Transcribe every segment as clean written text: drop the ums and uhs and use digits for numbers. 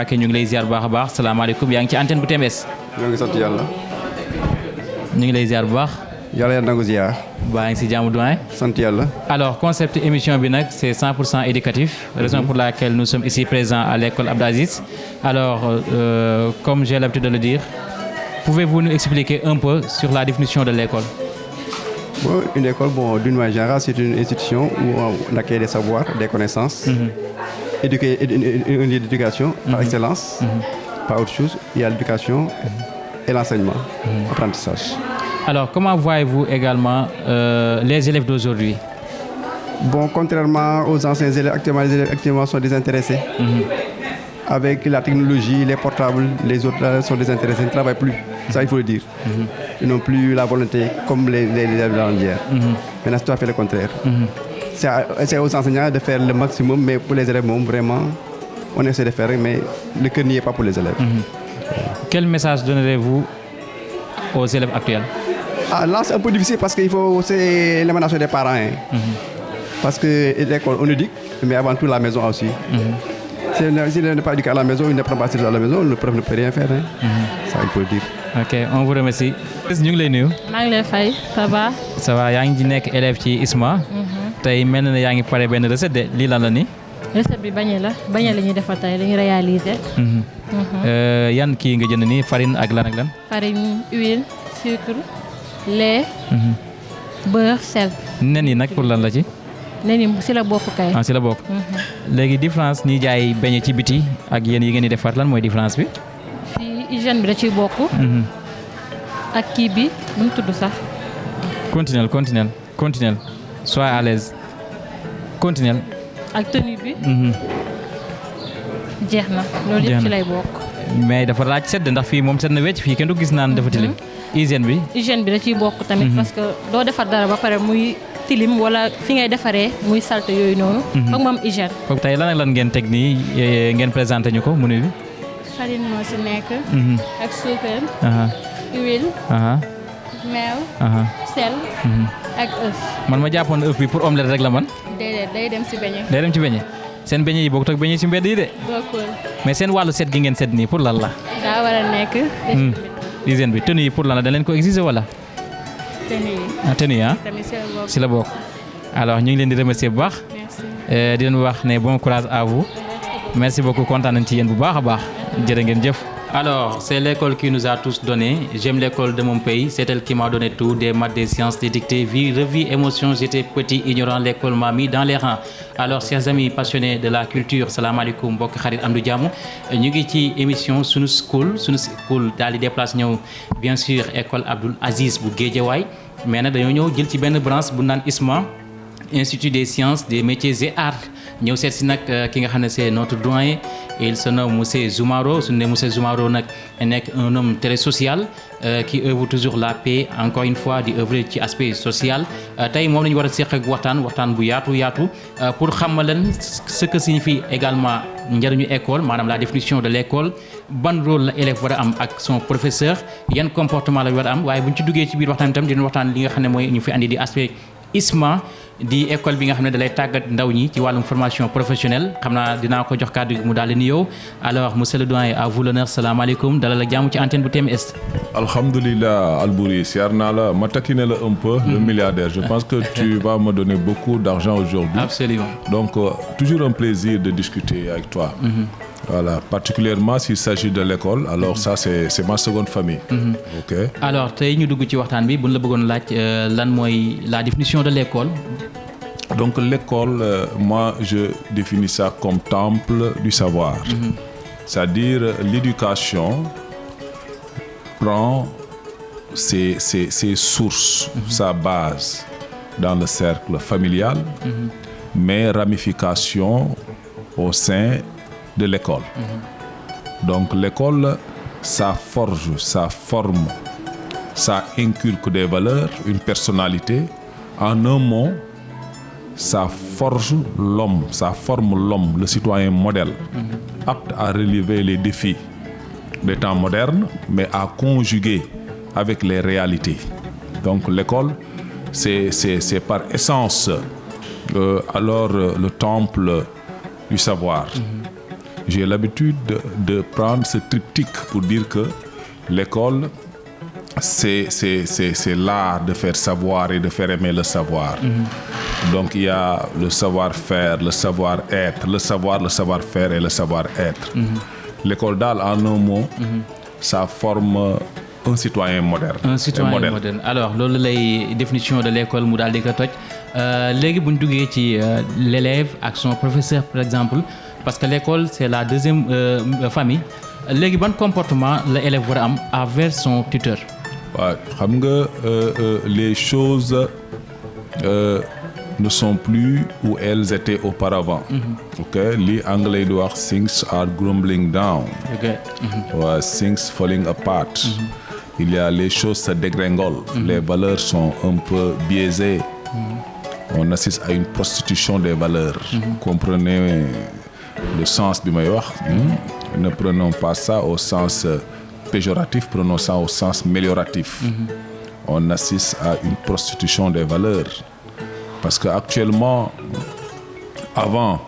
Mbacke ñu ngi lay ziar bu baax a baax salaamaaleykum yaa ngi ci antenne bu TMS. ñoo ngi sant yàlla. ñu ngi lay ziar bu baax. yàlla yàlla nangu ziar. baa ngi si jàmm doyen. sant yàlla. Alors concept émission bi nag c'est 100% éducatif. Raison pour laquelle nous sommes ici présents à l'école Abdou Aziz. Alors comme j'ai l'habitude de le dire, pouvez-vous nous expliquer un peu sur la définition de l'école? Bon, une école, d'une manière générale, c'est une institution où on acquiert des savoirs, des connaissances, une éducation par excellence, pas autre chose. Il y a l'éducation et l'enseignement, l'apprentissage. Alors, comment voyez-vous également les élèves d'aujourd'hui? Bon, contrairement aux anciens élèves, actuellement, les élèves actuellement sont désintéressés. Avec la technologie, les portables, les autres là, sont désintéressés, ils ne travaillent plus. Ça, il faut le dire. Ils n'ont plus la volonté comme les élèves d'hier. Maintenant, c'est tout à fait le contraire. C'est aux enseignants de faire le maximum, mais pour les élèves, vraiment, on essaie de faire, mais le cœur n'y est pas pour les élèves. Quel message donnerez-vous aux élèves actuels? Là, c'est un peu difficile parce qu'il faut, c'est l'émanation des parents. Parce que l'école, on éduque, mais avant tout la maison aussi. Si il n'est pas éduqué à la maison, il ne prend pas à la maison, le prof ne peut rien faire. Ça, il faut le dire. Ok, on vous remercie. ñu ngi lay nuyu. maa ngi lay fay ça va. Ça va yaa ngi nekk élève ci ISMA. tey mel na ne yaa ngi pare benn recette de lii lan la ni. recette bi bañe la ñuy defar tey la ñuy réaliser. yan kii nga jënd nii farine ak lan ak lan. farine huile sucre lait. beurre sel. nen yi nag pour lan la ci. nen yi si la bokk kay. si la bokk. léegi différence ñi jaay beñe ci biti ak yéen yi ngeen di defar lan mooy différence bi. fii hygiène bi da ciy bokk. ak kii bi nu mu tudd sax. continuel sois à l'aise continuel. ak tenue bi. jeex na loolu yëpp ci lay bokk. mais dafa laaj sedd ndax fii moom sedd na wecc fii kenn du gis naan dafa tilim. hygiène bi da ciy bokk tamit. parce que doo defar dara ba pare muy tilim wala fi ngay defaree muy salte yooyu noonu. foog mu am hygiène. tey lan ak lan ngeen teg nii ngeen présenté ñu ko menu bi. farine moo si nekk. ak suukar. huile. meew. sel. ak œuf. man ma jàppoon œuf bi pour omelette rek la man. déedéet day dem si beñe. day dem ci beñe seen beñe yi bokkut ak beñe si mbedd yi de. bokkul. mais seen wàllu set gi ngeen set nii pour lan la. daa war a nekk. hygiène bi tenue yi pour lan la da leen ko exiger wala. tenue yi tamit si la bokk. alors ñu ngi leen di remercier bu baax. merci. di leen wax ne bon courage à vous. merci beaucoup kontaan nañ ci yéen bu baax a baax jërë ngeen jëf. Alors, c'est l'école qui nous a tous donné. J'aime l'école de mon pays. C'est elle qui m'a donné tout, des maths, des sciences, des dictées, vie, revue, émotion. J'étais petit, ignorant. L'école m'a mis dans les rangs. Alors, chers amis passionnés de la culture, salam alaikum, mbokk xarit am du jàmm. ñu ngi ci émission sunu school daal di déplacé ñëw bien sûr école Abdou Aziz bu Guédiawaye mais nag dañoo ñëw jël ci benn branche bu naan ISMA Institut des sciences des métiers et arts. ñëw seet si nag ki nga xam ne c'est notre doyen il se nomme monsieur Zoumaro su ne monsieur Zoumaro nag nekk un homme très social qui œuvre toujours la paix encore une fois di œuvrer ci aspect social tey moom la ñu war a seq ak waxtaan bu yaatu pour xamal leen ce que signifie également njëriñu école maanaam la définition de l'école ban rôle la élève war a am ak son professeur yan comportement la war a am waaye bu ñu ci duggee ci biir waxtaan itam dinañ waxtaan li nga xam ne mooy ñu fi andi di aspect ISMA di école bi nga xam ne dalay tàggat ndaw ñi ci wàllum formation professionnelle xam naa dinaa ko jox kàddu gi mu daal di nuyoo alors monsieur le doyen à vous l'honneur salaamaaleykum dalal ak jàmm ci antenne bu TMS. alhamdulilah Albouri siyaar naa la ma taquiner la un peu le milliardaire je pense que tu vas me donner beaucoup d'argent aujourd'hui. Absolument. Donc toujours un plaisir de discuter avec toi. Voilà, particulièrement s'il s'agit de l'école alors ça c'est ma seconde famille. Ok. Alors tey ñu dugg ci waxtaan bi bu ñu la bëggoon laaj lan mooy la définition de l'école. Donc l'école moi je définis ça comme temple du savoir. C'est-à-dire l'éducation prend ses sources, sa base dans le cercle familial, mais ramification au sein de l'école. Donc l'école, ça forge, ça forme, ça inculque des valeurs, une personnalité. En un mot, ça forge l'homme, ça forme l'homme, le citoyen modèle, apte à relever les défis des temps modernes, mais à conjuguer avec les réalités. Donc l'école, c'est par essence alors le temple du savoir. j'ai l'habitude de prendre ce triptyque pour dire que l'école, c'est l'art de faire savoir et de faire aimer le savoir. Donc il y a le savoir-faire, le savoir-être, le savoir-faire et le savoir-être. L'école daal, en un mot, ça forme un citoyen moderne. Un citoyen moderne. Alors loolu lay définition de l'école mu daal di ko toj léegi bu ñu duggee ci l'élève ak son professeur par exemple parce que l'école c'est la deuxième famille léegi ban comportement la élève war a am envers son tuteur. waaw xam nga les choses ne sont plus où elles étaient auparavant. ok li anglais di wax things are crumbling down. ok. Ouais, things falling apart. Il y a les choses se dégringolent. Les valeurs sont un peu biaisées. On assiste à une prostitution des valeurs. Comprenez le sens bi may wax. Ne prenons pas ça au sens péjoratif, prenons ça au sens amélioratif. On assiste à une prostitution des valeurs. Parce que actuellement, avant,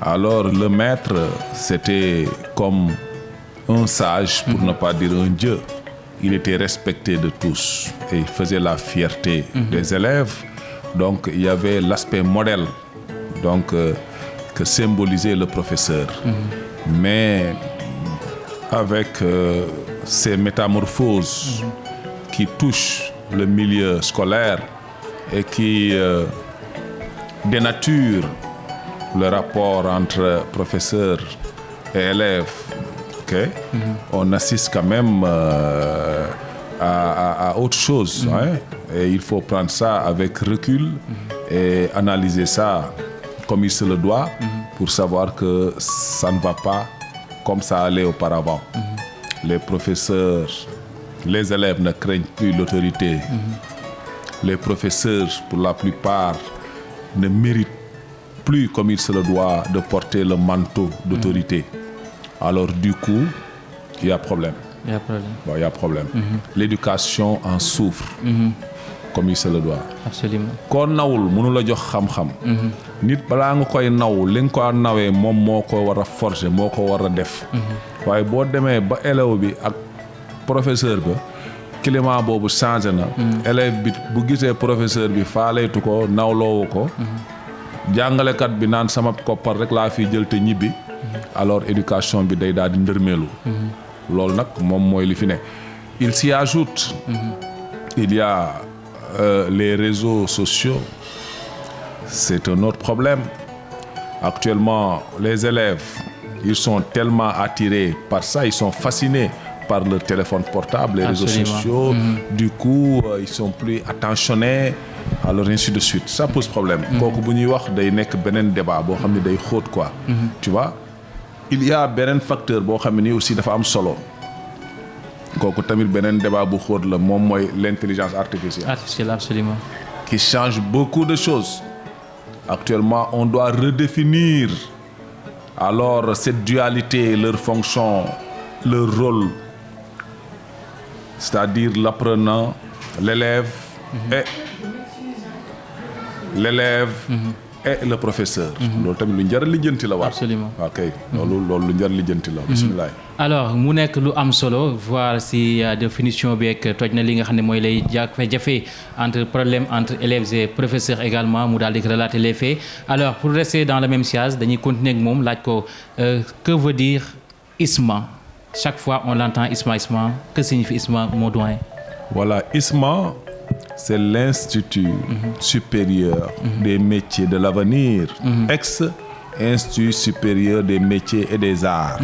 alors le maître, c'était comme un sage, pour ne pas dire un dieu. Il était respecté de tous et il faisait la fierté des élèves. Donc il y avait l'aspect modèle donc, que symbolisait le professeur. Mais avec ces métamorphoses qui touchent le milieu scolaire et qui dénaturent le rapport entre professeur et élève, okay? On assiste quand même à autre chose. Hein? Et il faut prendre ça avec recul et analyser ça comme il se le doit pour savoir que ça ne va pas comme ça allait auparavant. Les professeurs, les élèves ne craignent plus l'autorité. Les professeurs, pour la plupart, ne méritent plus comme il se le doit de porter le manteau d'autorité. Alors du coup, il y a problème. Il y a problème. Bon, il y a problème. L'éducation en souffre comme il se le doit. Absolument. Koo nawul mënu la jox xam-xam. Nit balaa nga koy naw li nga ko nawee moom moo ko war a forger moo ko war a def. waaye boo demee ba élève bi ak professeur ba climat boobu changé na. élève bi bu gisee professeur bi faaleetu ko nawloowu ko. jàngalekat bi naan sama koppar rek laa fi jël te ñibbi. alors éducation bi day daal di ndërmeelu. loolu nag moom mooy li fi ne. Il s'y ajoute. Il y a les réseaux sociaux. C'est un autre problème. Actuellement, les élèves, ils sont tellement attirés par ça, ils sont fascinés par le téléphone portable, les réseaux sociaux. Du coup, ils sont plus attentionnés, alors ainsi de suite. Ça pose problème. Kooku bu ñuy wax day nekk beneen débat boo xam ne day xóot quoi. Tu vois? Il y a beneen facteur boo xam ne nii aussi dafa am solo. Kooku tamit beneen débat bu xóot la moom mooy l'intelligence artificielle. Artificielle, absolument. Qui change beaucoup de choses. Actuellement, on doit redéfinir alors cette dualité, leur fonction, leur rôle, c'est-à-dire l'apprenant, l'élève et le professeur. loolu tamit lu njar lijjanti la war. Absolument. ok loolu lu njar lijjanti la. bismillah. alors mu nekk lu am solo voir si définition bi ak toj na li nga xam ne mooy lay jafe-jafe entre problème entre élèves et professeurs également mu daal di relater les faits. alors pour rester dans le même sillage dañuy continuer ak moom laaj ko que veut dire ISMA. Chaque fois on l'entend ISMA. Que signifie ISMA, mon doyen? Voilà, ISMA, c'est l'Institut supérieur des métiers de l'avenir, ex-Institut supérieur des métiers et des arts,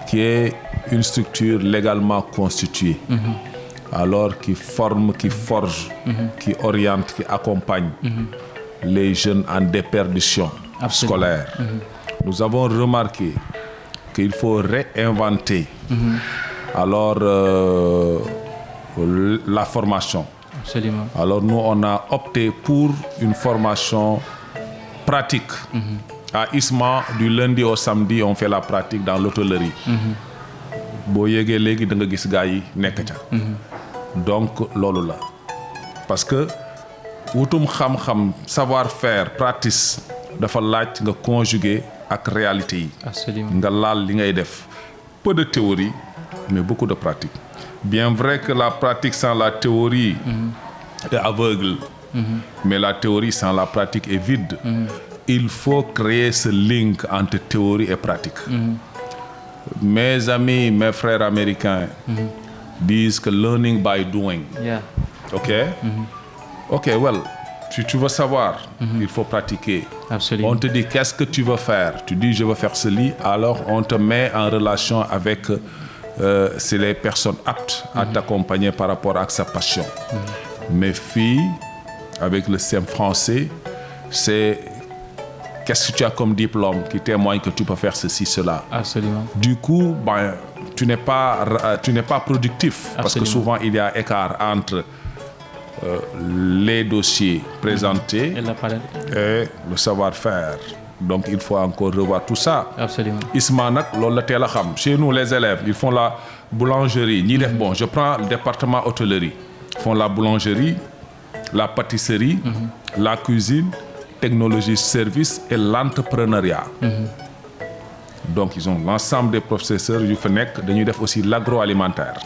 qui est une structure légalement constituée, alors qui forme, qui forge, qui oriente, qui accompagne les jeunes en déperdition scolaire. Nous avons remarqué qu'il faut réinventer alors la formation. Absolument. Alors nous, on a opté pour une formation pratique. À ISMA, du lundi au samedi, on fait la pratique dans l'hôtellerie. Boo yéegee léegi da nga gis gars yi nekk ca. Donc loolu la. Parce que wutum xam-xam savoir-faire pratique dafa laaj nga conjuguer ak réalité yi. Absolument. nga laal li ngay def. Peu de théorie mais beaucoup de pratique. Bien vrai que la pratique sans la théorie est aveugle, mais la théorie sans la pratique est vide. Il faut créer ce link entre théorie et pratique. Mes amis, mes frères américains disent que learning by doing. Yeah. OK? OK, well, si tu veux savoir, il faut pratiquer. Absolument. On te dit qu'est-ce que tu veux faire? Tu dis je veux faire ceci, alors on te met en relation avec c'est les personnes aptes à t'accompagner par rapport à sa passion. Mes filles, avec le système français, c'est qu'est-ce que tu as comme diplôme qui témoigne que tu peux faire ceci, cela. Absolument. Du coup, ben, tu n'es pas productif. Parce que souvent, il y a écart entre les dossiers présentés et le savoir-faire. Donc, il faut encore revoir tout ça. Absolument. Isma nak lolu la téla xam. Chez nous, les élèves, ils font la boulangerie. Ni def bon, je prends le département hôtellerie. Ils font la boulangerie, la pâtisserie, la cuisine, technologie, service et l'entrepreneuriat. Donc, ils ont l'ensemble des professeurs yu fa nek dañuy def aussi l'agroalimentaire.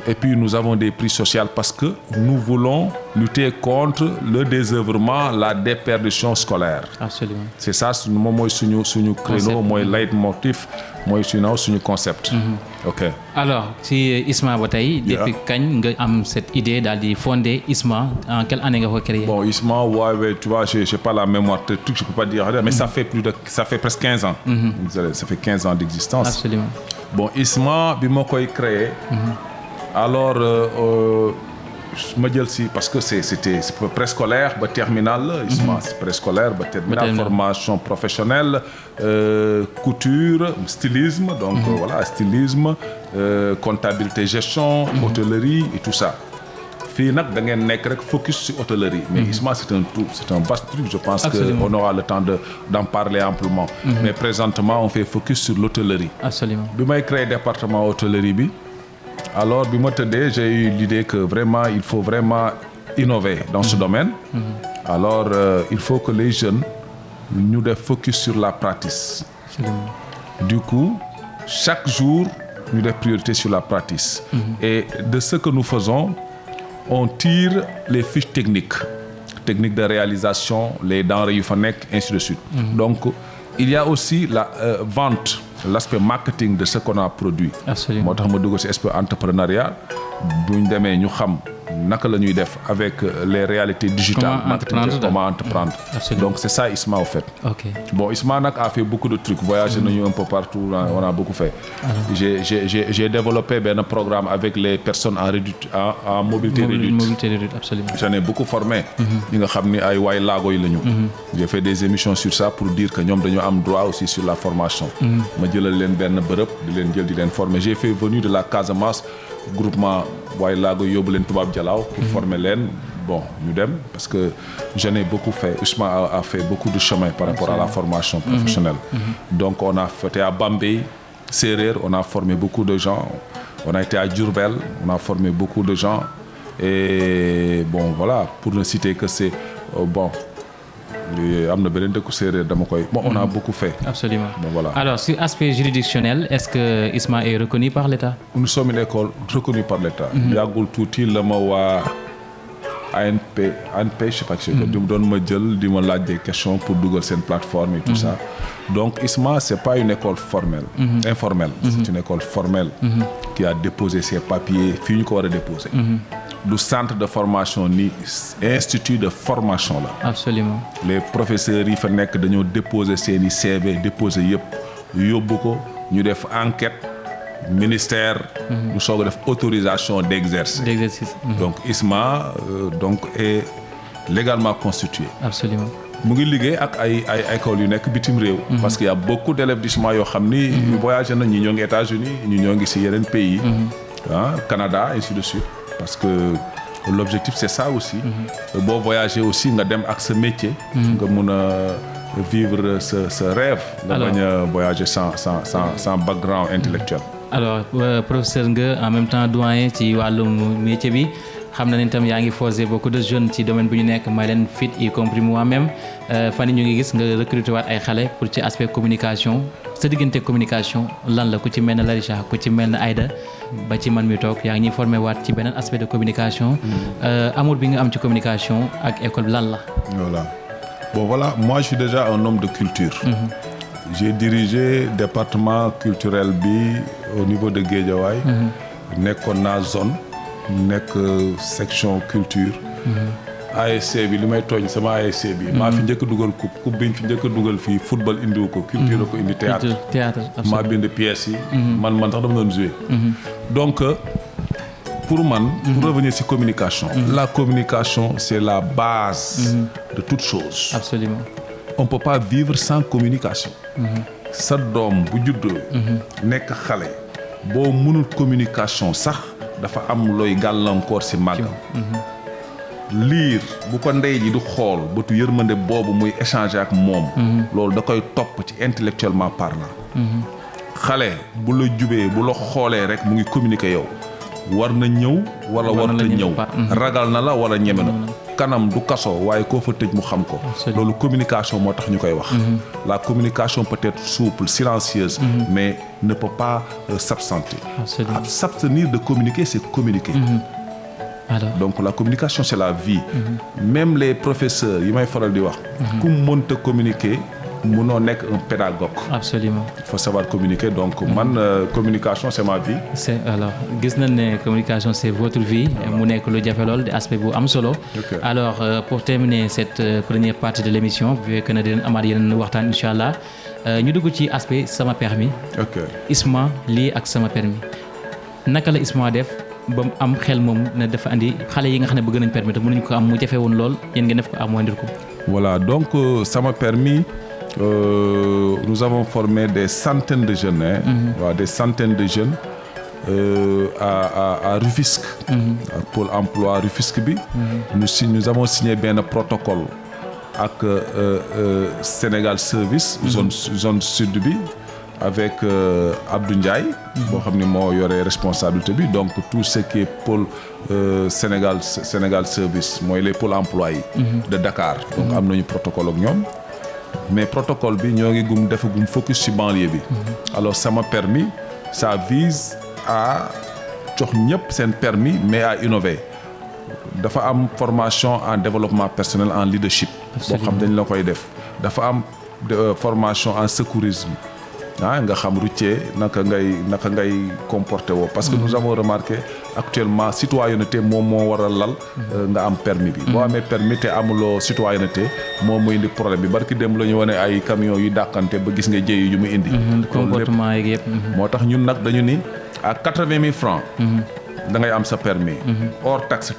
Et puis nous avons des prix sociaux parce que nous voulons lutter contre le désœuvrement, la déperdition scolaire. Absolument. C'est ça, moi, suñu créneau, moi, leitmotiv, moi, suñu concept. OK. Alors, si ISMA Bataille, depuis quand vous avez cette idée d'aller fonder ISMA, en quelle année vous avez créé? Bon, ISMA, ouais, tu vois, je n'ai pas la mémoire, je ne peux pas dire, mais ça fait presque 15 ans. Ça fait 15 ans d'existence. Absolument. Bon, ISMA, je l'ai créé. Alors, je me dis parce que c'était préscolaire, terminal, c'est préscolaire, terminal, formation professionnelle, couture, stylisme, donc voilà, stylisme, comptabilité, gestion, hôtellerie et tout ça. Fii nag da ngeen nekk rek focus sur hôtellerie, mais ISMA c'est un tout, c'est un vaste truc. Je pense qu'on aura le temps d'en parler amplement. Mais présentement, on fait focus sur l'hôtellerie. Absolument. Bi may créé département hôtellerie bi. Alors, j'ai eu l'idée que vraiment, il faut vraiment innover dans ce domaine. Alors, il faut que les jeunes nous def focus sur la pratique. Du coup, chaque jour, nous des priorités sur la pratique. Et de ce que nous faisons, on tire les fiches techniques de réalisation, les denrées yufanek, ainsi de suite. Donc, il y a aussi la vente, l'aspect marketing de ce qu'on a produit. Absolument. Moi, je suis aspect entrepreneuriat. Nous savons avec les réalités digitales, comment entreprendre. Donc, c'est ça ISMA, au fait. Okay. Bon, ISMA a fait beaucoup de trucs. Voyager un peu partout, on a beaucoup fait. J'ai développé un programme avec les personnes en mobilité réduite. Absolument. J'en ai beaucoup formé. J'ai fait des émissions sur ça pour dire que nous avons droit aussi sur la formation. J'ai fait venir de la Casamance groupement Wailago Yoblen Toubab Dialaw pour former l'en. Bon, nous dem parce que j'en ai beaucoup fait. Ousmane a fait beaucoup de chemin par rapport à la formation professionnelle. Donc on a fait à Bambey, Serer, on a formé beaucoup de gens. On a été à Diourbel, on a formé beaucoup de gens. Et bon, voilà, pour ne citer que c'est bon. Bon, on a beaucoup fait. Absolument. Bon, voilà. Alors, sur l'aspect juridictionnel, est-ce que ISMA est reconnu par l'État? Nous sommes une école reconnue par l'État. Il y a ANP, je ne sais pas si je me des questions pour Google cette plateforme et tout ça. Donc, ISMA, ce n'est pas une école formelle, informelle. C'est une école formelle qui a déposé ses papiers, fini qu'on a déposé. Le centre de formation ni institut de formation là. Absolument. Les professeurs ils font que dañoo déposer seeni CV déposer yépp yóbbu ko ñu def enquête ministère ñu soog a def autorisation d'exercer. Donc ISMA donc est légalement constitué. Absolument. mu ngi liggéey ak ay écoles yu nekk bitim réew. Parce qu'il y a beaucoup d'élèves d'ISMA yoo xam ni voyagé na ñi ñoo ngi États-Unis ñi ñoo ngi ci yeneen pays. Canada ainsi de suite. Parce que l'objectif c'est ça aussi. Bon voyager aussi nga dem ak ce métier. Nga mun a vivre ce rêve. Nga bañ a voyager sans background intellectuel. Alors professeur nga en même temps doyen ci wàllum métier bi xam na ne itam yaa ngi forcer beaucoup de jeunes ci domaine bu ñu nekk may leen fit y compris moi-même fan ñu ngi gis nga recruter waat ay xale pour ci aspect communication sa diggante communication lan la ku ci mel ne Larisha ku ci mel ne Aïda ba ci man mi toog yaa ngi ñuy formé waat ci beneen aspect de communication amour bi nga am ci communication ak école bi lan la. Voilà. Bon voilà, moi je suis déjà un homme de culture. J'ai dirigé département culturel bi au niveau de Guédiawaye. Nekkoon naa zone nekk section culture. ASC bi li may tooñ sama ASC bi. maa fi njëkk a dugal coupe bi ñu fi njëkk a dugal fii football indiwu ko. culture la ko indi théâtre maa bind pièces yi. man sax dama doon jouer. Donc pour man. pour revenir ci communication. la communication c'est la base. de toute chose. Absolument. On peut pas vivre sans communication. sa doom bu juddoo. nekk xale. boo mënul communication sax dafa am looy gàllankoor ci màggam. liir bu ko ndey ji di xool bëtu yërmande boobu muy échanger ak moom. loolu da koy topp ci intellectuellement parlant. xale bu la jubee bu la xoolee rek mu ngi communiquer yow. war na ñëw wala warta ñëw. ragal na la wala ñeme na. kanam du kaso waaye koo fa tëj mu xam ko. loolu communication moo tax ñu koy wax. la communication peut être souple silencieuse. mais ne peut pas s'absenter. S'abstenir de communiquer c'est communiquer. Alors. Donc la communication c'est la vie. Même les professeurs yi may faral di wax. ku mënta communiquer mënoo nekk un pédagogue. Absolument. Il faut savoir communiquer donc man communication c'est ma vie. C'est alors gis nañ ne communication c'est votre vie mu nekk lu jafe lool di aspect bu am solo. Alors pour terminer cette première partie de l'émission vu que na dinañ amaat yeneen waxtaan incha allah ñu dugg ci aspect sama permis. ok ISMA lii ak sama permis naka la ISMA def ba mu am xel moom ne dafa andi xale yi nga xam ne bëgg nañ permis te mënuñ ko am mu jafe woon lool yéen ngeen def ko amoindre ko. Voilà donc sama permis. Nous avons formé des centaines de jeunes, des centaines de jeunes à Rufisque, à Pôle emploi Rufisque bi. Nous avons signé bien un protocole avec Sénégal Service, zone sud bi, avec Abdou Ndiaye, boo xam ne moo yore responsabilité bi. Donc tout ce qui est pôle Sénégal Service mooy les pôles emploi yi de Dakar. Donc am nañu protocole ak ñoom. Mais protocole bi ñoo ngi defagum focus ci banlieue bi. Alors sama permis ça vise à jox ñëpp seen permis mais à innover. dafa am formation en développement personnel en leadership. boo xam dañ la koy def. dafa am formation en secourisme. nga xam routier naka ngay comporter woo. parce que nous avons remarqué actuellement citoyenneté moom moo war a lal nga am permis bi. boo amee permis te amuloo citoyenneté moom mu indi problème bi barki dem la ñu wane ay camions yu dàqante ba gis nga jëy yu mu indi. comportement yeeg yëpp. moo tax ñun nag dañu ni à 80 000 francs. da ngay am sa permis. hors taxe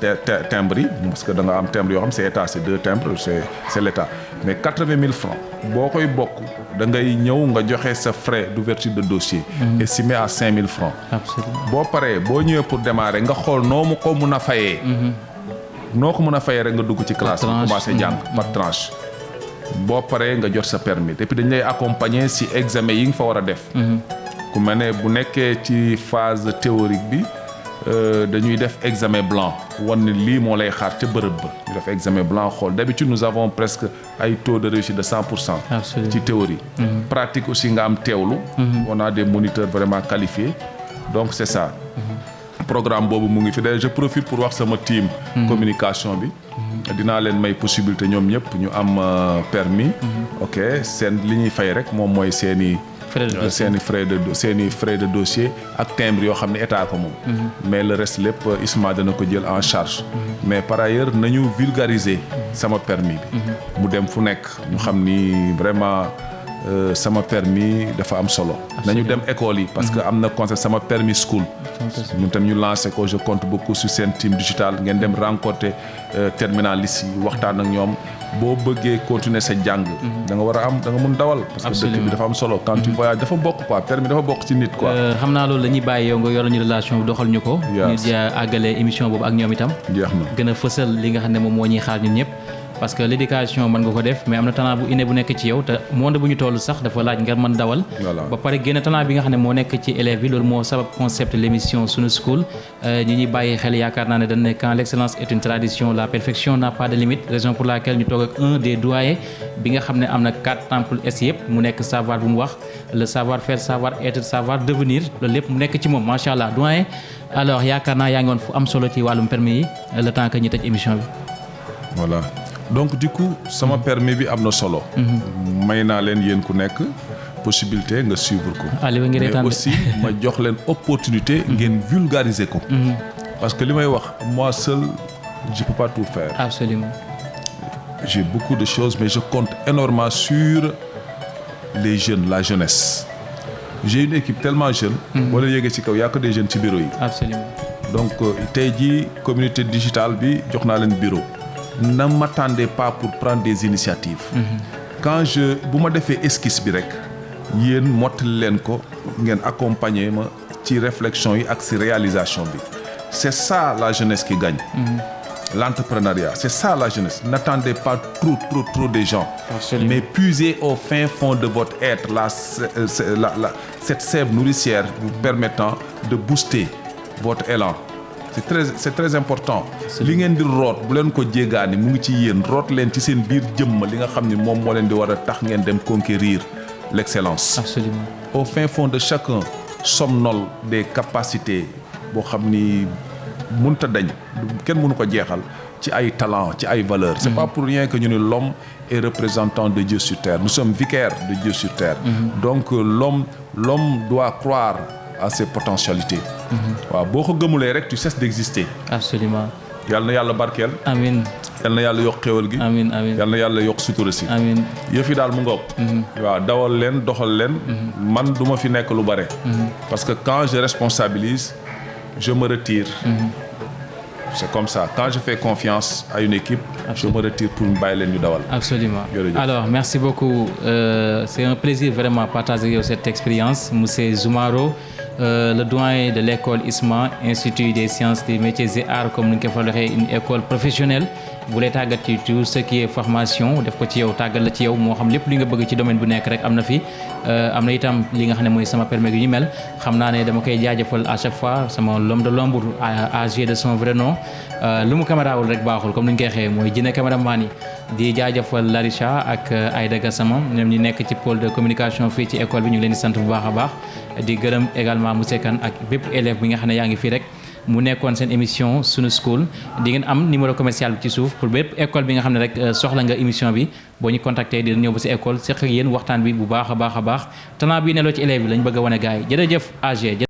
timbre yi parce que da nga am timbre yoo xam c'est état c'est 2 timbres c'est l'état mais 80 000 francs boo koy bokk da ngay ñëw nga joxe sa frais d'ouverture de dossier. estimé à 5 000 francs. Absolument. boo paree boo ñëwee pour démarrer nga xool noo mu ko mun a fayee. noo ko mun a fayee rek nga dugg ci classe bi commencé jàng par tranche. boo paree nga jot sa permis et puis dañ lay accompagner si examen yi nga fa war a def. ku mel ne bu nekkee ci phase théorique bi. dañuy def examen blanc wan ne lii moo lay xaar ca bërëb ba ñu def examen blanc xool d'habitude nous avons presque ay taux de réussite de 100%. ci théorie. pratique aussi nga am teewlu. on a des moniteurs vraiment qualifiés donc c'est ça. programme boobu mu ngi fi d'ailleurs je profite pour wax sama team. communication bi. dinaa leen may possibilité ñoom ñëpp ñu am permis. ok seen li ñuy fay rek moom mooy seeni frais de dossier ak timbre yoo xam ne état ko moom. mais le reste lépp ISMA dana ko jël en charge. mais par ailleurs nañu vulgariser sama permis bi. mu dem fu nekk ñu xam ni vraiment sama permis dafa am solo. nañu dem école yi parce que am na concept sama permis school. ñun tam ñu lancé ko je compte beaucoup sur seen team digital ngeen dem rencontrer terminalistes yi waxtaan ak ñoom. boo bëggee continuer sa jàng. da nga war a am da nga mun dawal. parce que dëkk bi dafa am solo. quand tu voyages dafa bokk quoi permis dafa bokk ci nit quoi. xam naa loolu la ñuy bàyyi yow nga yoroon ñu relation doxal ñu ko. ñu àggale émission boobu ak ñoom itam. jeex na gën a fësal li nga xam ne moom moo ñuy xaar ñun ñëpp. parce que l'éducation mën nga ko def mais am na talent bu inné bu nekk ci yow te monde bu ñu toll sax dafa laaj nga mën dawal. ba pare génn talent bi nga xam ne moo nekk ci élèves bi loolu moo sabab concept l'émission Sunu School ñi ñuy bàyyi xel yaakaar naa ne dañ ne quand l'excellence est une tradition la perfection n'a pas de limite raison pour laquelle ñu toog ak un des doyens bi nga xam ne am na 4 temples S yëpp mu nekk savoir bu mu wax le savoir faire savoir être savoir devenir loolu lépp mu nekk ci moom macha allah doyen. alors yaakaar naa yaa ngi woon fu am solo ci wàllum permis yi le temps que ñu tëj émission bi. voilà donc du coup sama permis bi am na solo. may naa leen yéen ku nekk possibilité nga suivre ko. mais aussi ma jox leen opportunité ngeen vulgariser ko. parce que li may wax moi seul je peux pas tout faire. absolument. j'ai beaucoup de choses mais je compte énormément sur les jeunes la jeunesse. j'ai une équipe tellement jeune. boo leen yéegee ci kaw y a que des jeunes ci bureau yi. absolument. donc tey jii communauté digitale bi jox naa leen bureau. ne m'attendez pas pour prendre des initiatives. quand bu ma defee esquisse bi rek yéen mottali leen ko ngeen accompagner ma ci réflexion yi ak ci réalisation bi. c'est ça la jeunesse qui gagne. L'entrepreneuriat, c'est ça la jeunesse. N'attendez pas trop des gens. Absolument. Mais puisez au fin fond de votre être cette sève nourricière vous permettant de booster votre élan. C'est très important. li ngeen di root bu leen ko jéegaani mu ngi ci yéen root leen ci seen biir jëmm li nga xam ni moom moo leen di war a tax ngeen dem conquérir l'excellence. Absolument. Au fin fond de chacun somnole des capacités boo xam ni mënta dañ kenn mënu ko jeexal ci ay talent ci ay valeurs. C'est pas pour rien que ñu ne l'homme est représentant de Dieu sur terre. Nous sommes vicaires de Dieu sur terre. Donc l'homme doit croire à ses potentialités. waaw boo ko gëmulee rek tu cesses d'exister. Absolument. yàlla na yàlla barkeel. amiin. yàlla na yàlla yokk xéwal gi. amiin amiin. yàlla na yàlla yokk sutura si. amiin. yëf yi daal mu ngoog. waaw dawal leen doxal leen. man du ma fi nekk lu bare. parce que quand je responsabilise je me retire. C'est comme ça. Quand je fais confiance à une équipe, absolument, je me retire pour me bàyyi leen ñu dawal. Absolument. Alors, merci beaucoup. C'est un plaisir vraiment de partager cette expérience. Monsieur Zoumaro, le doyen de l'école ISMA, Institut des sciences, des métiers et arts, comme nous l'avons dit, une école professionnelle. bu lay tàggat ci tout ce qui est formation def ko ci yow tàggat la ci yow moo xam lépp li nga bëgg ci domaine bu nekk rek am na fi am na itam li nga xam ne mooy sama permis yu ñu mel xam naa ne dama koy jaajëfal à chaque fois sama l'homme de l'ombre âgé de son vrai nom lu mu camérawul rek baaxul comme ni ñu koy xëyee mooy jine caméraman yi di jaajëfal Larisha ak Aïda Gassama ñoom ñi nekk ci pôle de communication fii ci école bi ñu leen di sant bu baax a baax di gërëm également monsieur Kane ak bépp élève bi nga xam ne yaa ngi fii rek mu nekkoon seen émission Sunu School di ngeen am numéro commercial bi ci suuf pour bépp école bi nga xam ne rek soxla nga émission bi boo ñu contacter dina ñëw ba si école seq ak yéen waxtaan bi bu baax a baax a baax talent bi ne loo ci élève bi lañ bëgg a wane gars yi jërëjëf AG